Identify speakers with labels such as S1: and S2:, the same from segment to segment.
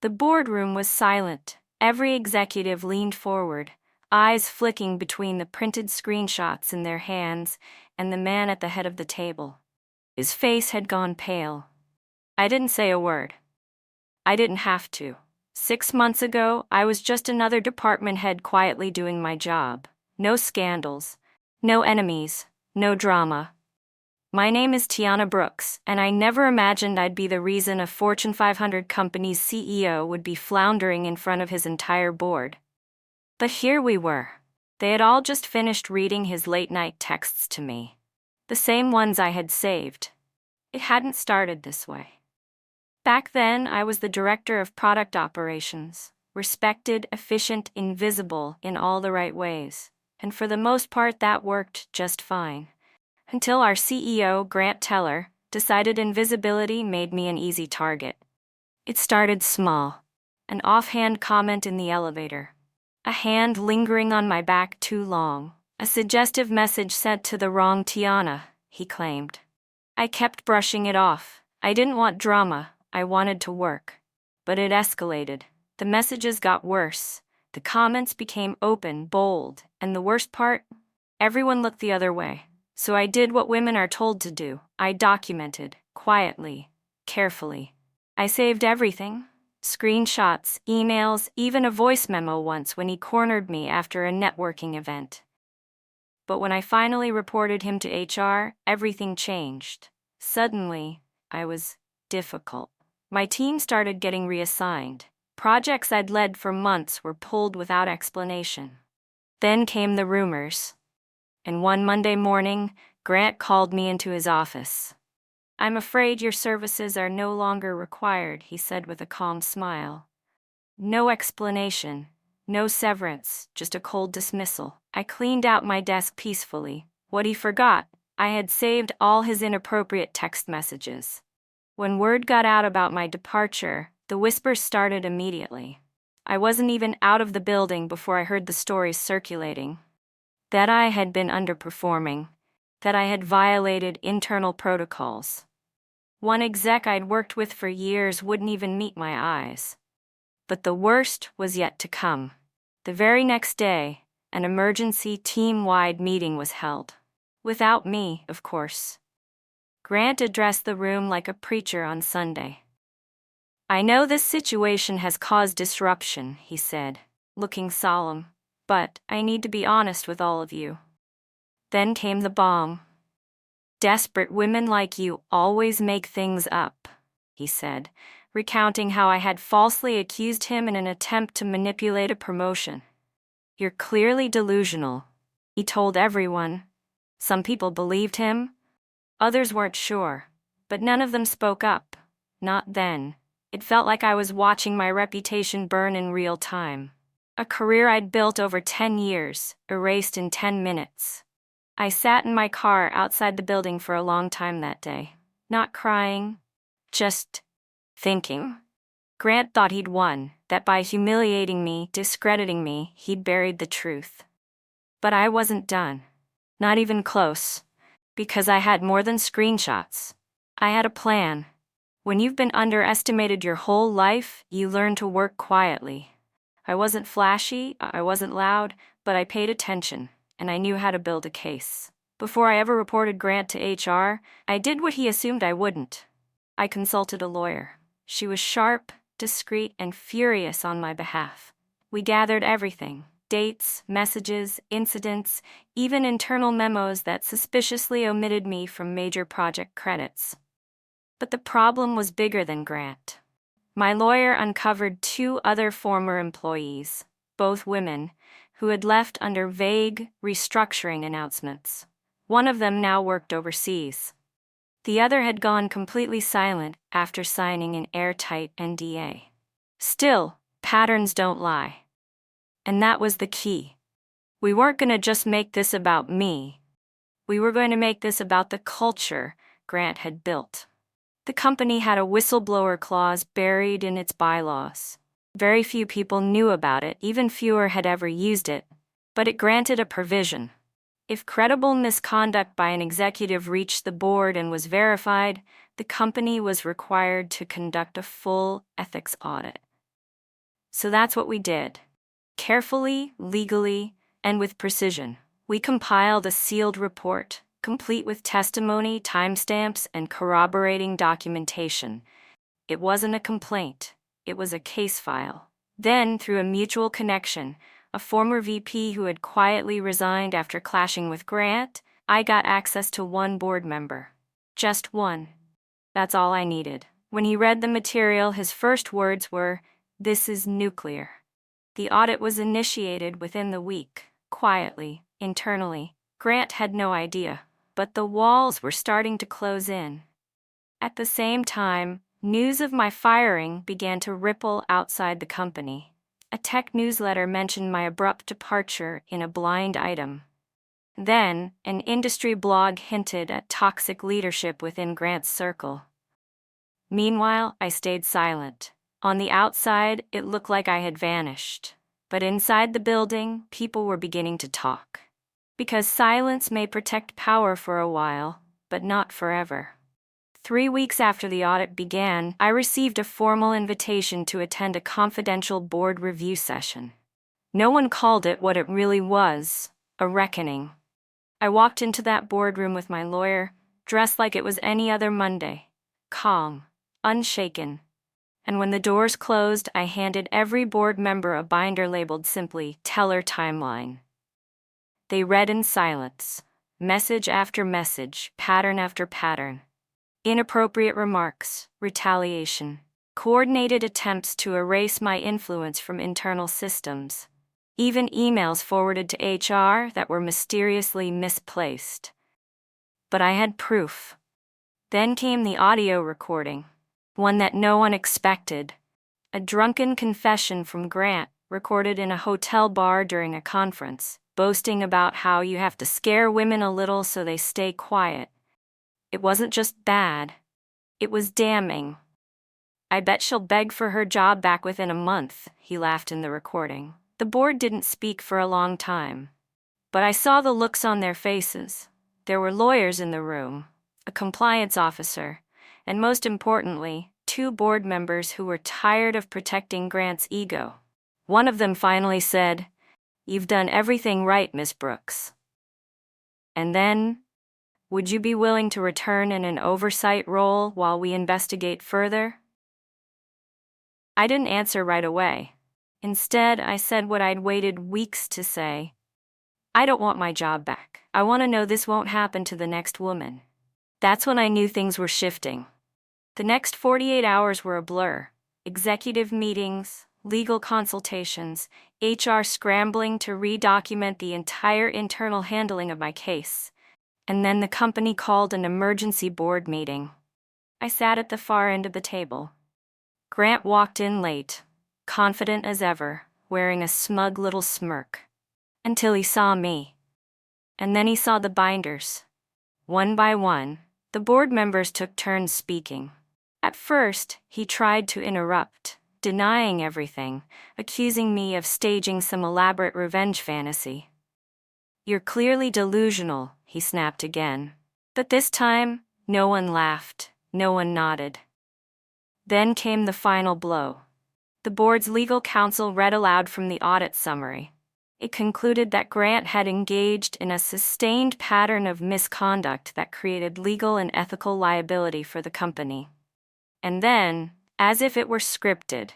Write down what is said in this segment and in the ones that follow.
S1: The boardroom was silent. Every executive leaned forward, eyes flicking between the printed screenshots in their hands and the man at the head of the table. His face had gone pale. I didn't say a word. I didn't have to. 6 months ago, I was just another department head quietly doing my job. No scandals, no enemies, no drama. My name is Tiana Brooks, and I never imagined I'd be the reason a Fortune 500 company's CEO would be floundering in front of his entire board. But here we were. They had all just finished reading his late-night texts to me. The same ones I had saved. It hadn't started this way. Back then, I was the director of product operations, respected, efficient, invisible in all the right ways. And for the most part, that worked just fine. Until our CEO, Grant Teller, decided invisibility made me an easy target. It started small. An offhand comment in the elevator. A hand lingering on my back too long. A suggestive message sent to the wrong Tiana, he claimed. I kept brushing it off. I didn't want drama. I wanted to work. But it escalated. The messages got worse. The comments became open, bold, and the worst part? Everyone looked the other way. So I did what women are told to do. I documented, quietly, carefully. I saved everything. Screenshots, emails, even a voice memo once when he cornered me after a networking event. But when I finally reported him to HR, everything changed. Suddenly, I was difficult. My team started getting reassigned. Projects I'd led for months were pulled without explanation. Then came the rumors. And one Monday morning, Grant called me into his office. "I'm afraid your services are no longer required," he said with a calm smile. No explanation, no severance, just a cold dismissal. I cleaned out my desk peacefully. What he forgot, I had saved all his inappropriate text messages. When word got out about my departure, the whispers started immediately. I wasn't even out of the building before I heard the stories circulating. That I had been underperforming, that I had violated internal protocols. One exec I'd worked with for years wouldn't even meet my eyes. But the worst was yet to come. The very next day, an emergency team-wide meeting was held. Without me, of course. Grant addressed the room like a preacher on Sunday. "I know this situation has caused disruption," he said, looking solemn, "but I need to be honest with all of you." Then came the bomb. "Desperate women like you always make things up," he said, recounting how I had falsely accused him in an attempt to manipulate a promotion. "You're clearly delusional," he told everyone. Some people believed him. Others weren't sure, but none of them spoke up. Not then. It felt like I was watching my reputation burn in real time. A career I'd built over 10 years, erased in 10 minutes. I sat in my car outside the building for a long time that day. Not crying, just thinking. Grant thought he'd won, that by humiliating me, discrediting me, he'd buried the truth. But I wasn't done. Not even close. Because I had more than screenshots. I had a plan. When you've been underestimated your whole life, you learn to work quietly. I wasn't flashy, I wasn't loud, but I paid attention, and I knew how to build a case. Before I ever reported Grant to HR, I did what he assumed I wouldn't. I consulted a lawyer. She was sharp, discreet, and furious on my behalf. We gathered everything. Dates, messages, incidents, even internal memos that suspiciously omitted me from major project credits. But the problem was bigger than Grant. My lawyer uncovered 2 other former employees, both women, who had left under vague restructuring announcements. One of them now worked overseas. The other had gone completely silent after signing an airtight NDA. Still, patterns don't lie. And that was the key. We weren't going to just make this about me. We were going to make this about the culture Grant had built. The company had a whistleblower clause buried in its bylaws. Very few people knew about it, even fewer had ever used it, but it granted a provision. If credible misconduct by an executive reached the board and was verified, the company was required to conduct a full ethics audit. So that's what we did. Carefully, legally, and with precision, we compiled a sealed report, complete with testimony, timestamps, and corroborating documentation. It wasn't a complaint, it was a case file. Then, through a mutual connection, a former VP who had quietly resigned after clashing with Grant, I got access to one board member. Just one. That's all I needed. When he read the material, his first words were, "This is nuclear." The audit was initiated within the week, quietly, internally. Grant had no idea, but the walls were starting to close in. At the same time, news of my firing began to ripple outside the company. A tech newsletter mentioned my abrupt departure in a blind item. Then, an industry blog hinted at toxic leadership within Grant's circle. Meanwhile, I stayed silent. On the outside, it looked like I had vanished. But inside the building, people were beginning to talk. Because silence may protect power for a while, but not forever. 3 weeks after the audit began, I received a formal invitation to attend a confidential board review session. No one called it what it really was, a reckoning. I walked into that boardroom with my lawyer, dressed like it was any other Monday, calm, unshaken. And when the doors closed, I handed every board member a binder labeled simply Teller Timeline. They read in silence, message after message, pattern after pattern. Inappropriate remarks, retaliation, coordinated attempts to erase my influence from internal systems. Even emails forwarded to HR that were mysteriously misplaced. But I had proof. Then came the audio recording, one that no one expected. A drunken confession from Grant, recorded in a hotel bar during a conference, boasting about how you have to scare women a little so they stay quiet. It wasn't just bad. It was damning. "I bet she'll beg for her job back within a month," he laughed in the recording. The board didn't speak for a long time. But I saw the looks on their faces. There were lawyers in the room, a compliance officer, and most importantly, 2 board members who were tired of protecting Grant's ego. One of them finally said, "You've done everything right, Miss Brooks." And then, "Would you be willing to return in an oversight role while we investigate further?" I didn't answer right away. Instead, I said what I'd waited weeks to say. "I don't want my job back. I want to know this won't happen to the next woman." That's when I knew things were shifting. The next 48 hours were a blur. Executive meetings, legal consultations, HR scrambling to redocument the entire internal handling of my case. And then the company called an emergency board meeting. I sat at the far end of the table. Grant walked in late, confident as ever, wearing a smug little smirk. Until he saw me. And then he saw the binders. One by one, the board members took turns speaking. At first, he tried to interrupt, denying everything, accusing me of staging some elaborate revenge fantasy. "You're clearly delusional," he snapped again. But this time, no one laughed, no one nodded. Then came the final blow. The board's legal counsel read aloud from the audit summary. It concluded that Grant had engaged in a sustained pattern of misconduct that created legal and ethical liability for the company. And then, as if it were scripted,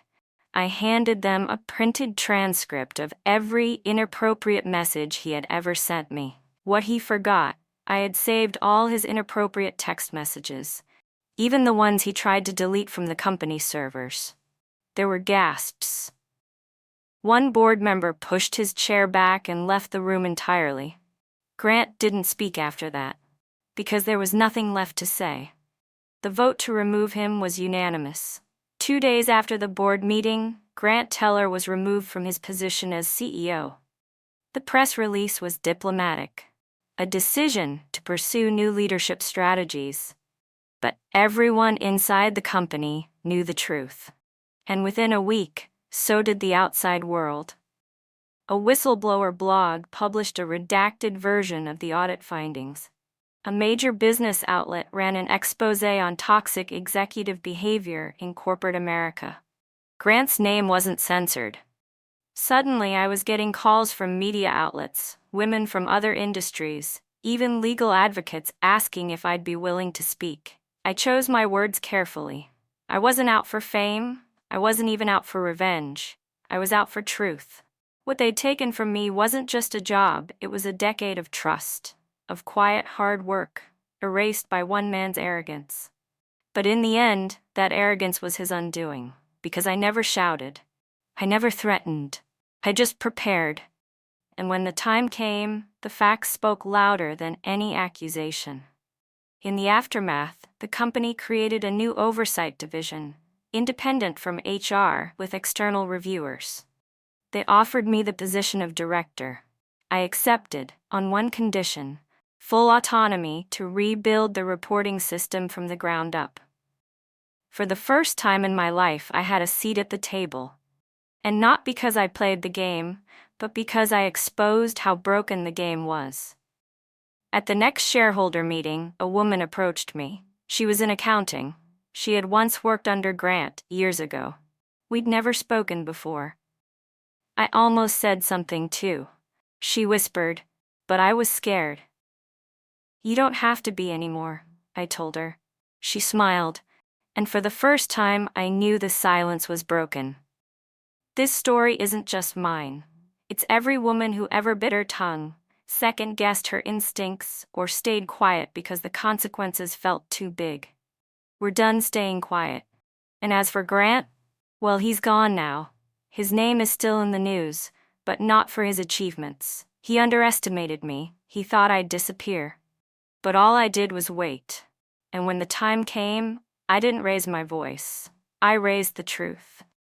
S1: I handed them a printed transcript of every inappropriate message he had ever sent me. What he forgot, I had saved all his inappropriate text messages, even the ones he tried to delete from the company servers. There were gasps. One board member pushed his chair back and left the room entirely. Grant didn't speak after that, because there was nothing left to say. The vote to remove him was unanimous. 2 days after the board meeting, Grant Teller was removed from his position as CEO. The press release was diplomatic, a decision to pursue new leadership strategies. But everyone inside the company knew the truth. And within a week, so did the outside world. A whistleblower blog published a redacted version of the audit findings. A major business outlet ran an exposé on toxic executive behavior in corporate America. Grant's name wasn't censored. Suddenly, I was getting calls from media outlets, women from other industries, even legal advocates asking if I'd be willing to speak. I chose my words carefully. I wasn't out for fame. I wasn't even out for revenge. I was out for truth. What they'd taken from me wasn't just a job, it was a decade of trust, of quiet hard work, erased by one man's arrogance. But in the end, that arrogance was his undoing, because I never shouted. I never threatened. I just prepared. And when the time came, the facts spoke louder than any accusation. In the aftermath, the company created a new oversight division, independent from HR, with external reviewers. They offered me the position of director. I accepted, on one condition: full autonomy to rebuild the reporting system from the ground up. For the first time in my life, I had a seat at the table. And not because I played the game, but because I exposed how broken the game was. At the next shareholder meeting, a woman approached me. She was in accounting. She had once worked under Grant, years ago. We'd never spoken before. I almost said something too. She whispered, but I was scared. "You don't have to be anymore," I told her. She smiled, and for the first time I knew the silence was broken. This story isn't just mine. It's every woman who ever bit her tongue, second-guessed her instincts, or stayed quiet because the consequences felt too big. We're done staying quiet. And as for Grant, well, he's gone now. His name is still in the news, but not for his achievements. He underestimated me. He thought I'd disappear. But all I did was wait. And when the time came, I didn't raise my voice. I raised the truth.